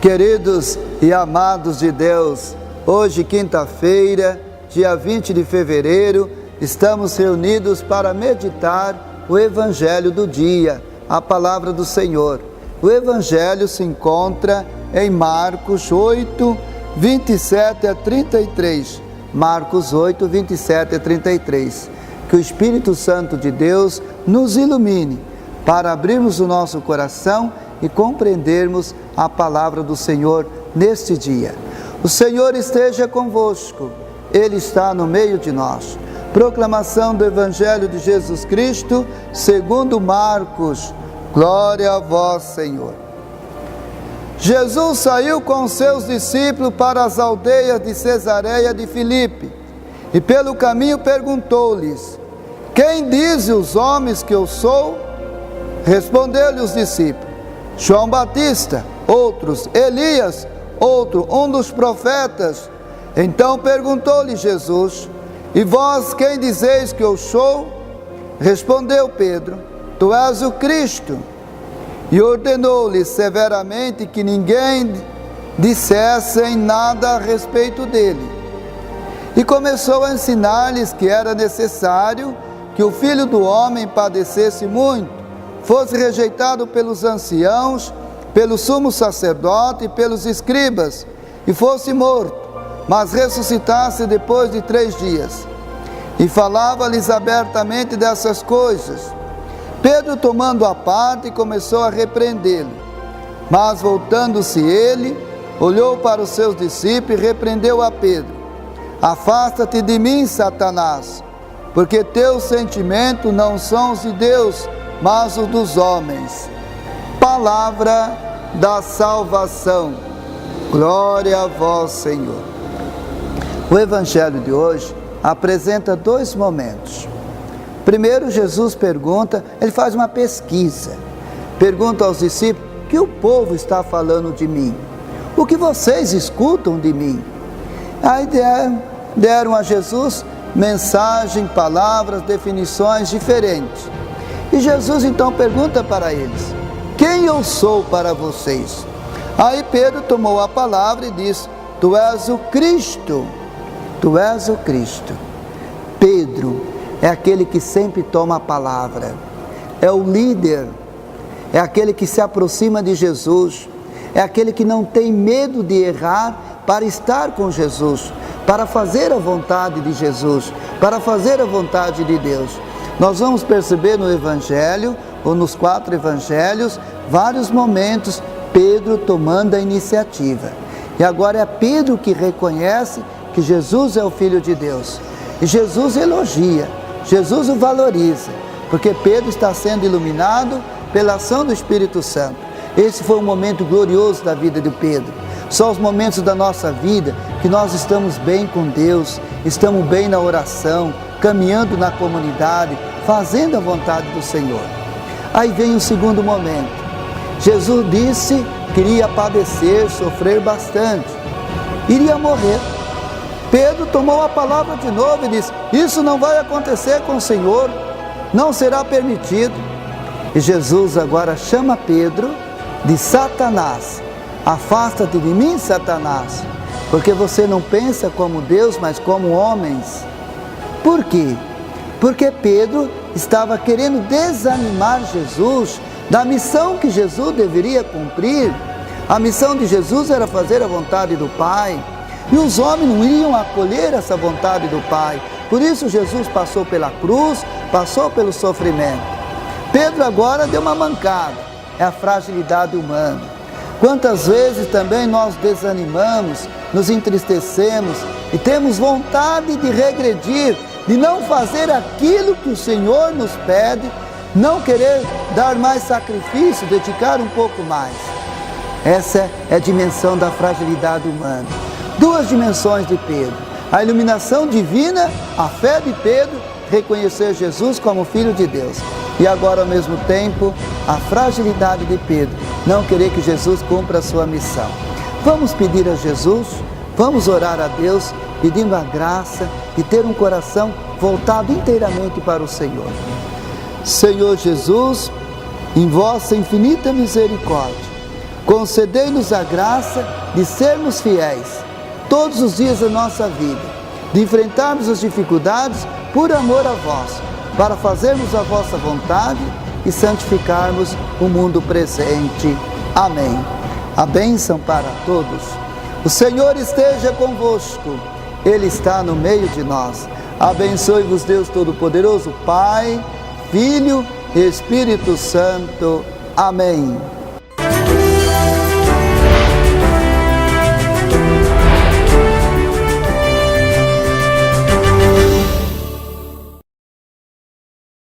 Queridos e amados de Deus, hoje, quinta-feira, dia 20 de fevereiro, estamos reunidos para meditar o Evangelho do dia, a Palavra do Senhor. O Evangelho se encontra em Marcos 8, 27 a 33. Marcos 8, 27 a 33. Que o Espírito Santo de Deus nos ilumine para abrirmos o nosso coração e compreendermos a palavra do Senhor neste dia. O Senhor esteja convosco, Ele está no meio de nós. Proclamação do Evangelho de Jesus Cristo, segundo Marcos. Glória a vós, Senhor. Jesus saiu com seus discípulos para as aldeias de Cesareia de Filipe, e pelo caminho perguntou-lhes: quem dizem os homens que eu sou? Respondeu-lhe os discípulos: João Batista, outros Elias, outro um dos profetas. Então perguntou-lhe Jesus: e vós quem dizeis que eu sou? Respondeu Pedro: tu és o Cristo. E ordenou-lhe severamente que ninguém dissesse nada a respeito dele. E começou a ensinar-lhes que era necessário que o Filho do Homem padecesse muito, fosse rejeitado pelos anciãos, pelo sumo sacerdote e pelos escribas, e fosse morto, mas ressuscitasse depois de 3 dias. E falava-lhes abertamente dessas coisas. Pedro, tomando a parte, começou a repreendê-lo. Mas voltando-se ele, olhou para os seus discípulos e repreendeu a Pedro: afasta-te de mim, Satanás, porque teus sentimentos não são os de Deus, mas os dos homens. Palavra da salvação. Glória a vós, Senhor. O Evangelho de hoje apresenta 2 momentos. Primeiro, Jesus pergunta, ele faz uma pesquisa. Pergunta aos discípulos: o que o povo está falando de mim? O que vocês escutam de mim? Aí deram a Jesus mensagem, palavras, definições diferentes. E Jesus então pergunta para eles: quem eu sou para vocês? Aí Pedro tomou a palavra e disse: tu és o Cristo. Tu és o Cristo. Pedro é aquele que sempre toma a palavra, é o líder, é aquele que se aproxima de Jesus, é aquele que não tem medo de errar para estar com Jesus, para fazer a vontade de Jesus, para fazer a vontade de Deus. Nós vamos perceber no Evangelho, ou nos 4 Evangelhos, vários momentos Pedro tomando a iniciativa. E agora é Pedro que reconhece que Jesus é o Filho de Deus. E Jesus elogia, Jesus o valoriza, porque Pedro está sendo iluminado pela ação do Espírito Santo. Esse foi um momento glorioso da vida de Pedro. São os momentos da nossa vida que nós estamos bem com Deus, estamos bem na oração, caminhando na comunidade, fazendo a vontade do Senhor. Aí vem o segundo momento. Jesus disse que iria padecer, sofrer bastante, iria morrer. Pedro tomou a palavra de novo e disse: isso não vai acontecer com o Senhor, não será permitido. E Jesus agora chama Pedro de Satanás. Afasta-te de mim, Satanás, porque você não pensa como Deus, mas como homens. Por quê? Porque Pedro estava querendo desanimar Jesus da missão que Jesus deveria cumprir. A missão de Jesus era fazer a vontade do Pai, e os homens não iriam acolher essa vontade do Pai. Por isso Jesus passou pela cruz, passou pelo sofrimento. Pedro agora deu uma mancada, é a fragilidade humana. Quantas vezes também nós desanimamos, nos entristecemos e temos vontade de regredir, de não fazer aquilo que o Senhor nos pede, não querer dar mais sacrifício, dedicar um pouco mais. Essa é a dimensão da fragilidade humana. 2 dimensões de Pedro: a iluminação divina, a fé de Pedro, reconhecer Jesus como Filho de Deus. E agora, ao mesmo tempo, a fragilidade de Pedro, não querer que Jesus cumpra a sua missão. Vamos pedir a Jesus, vamos orar a Deus, pedindo a graça de ter um coração voltado inteiramente para o Senhor. Senhor Jesus, em vossa infinita misericórdia, Concedei-nos a graça de sermos fiéis todos os dias da nossa vida, de enfrentarmos as dificuldades por amor a vós, para fazermos a vossa vontade e santificarmos o mundo presente. Amém. A bênção para todos. O Senhor esteja convosco, Ele está no meio de nós. Abençoe-vos Deus Todo-Poderoso, Pai, Filho e Espírito Santo. Amém.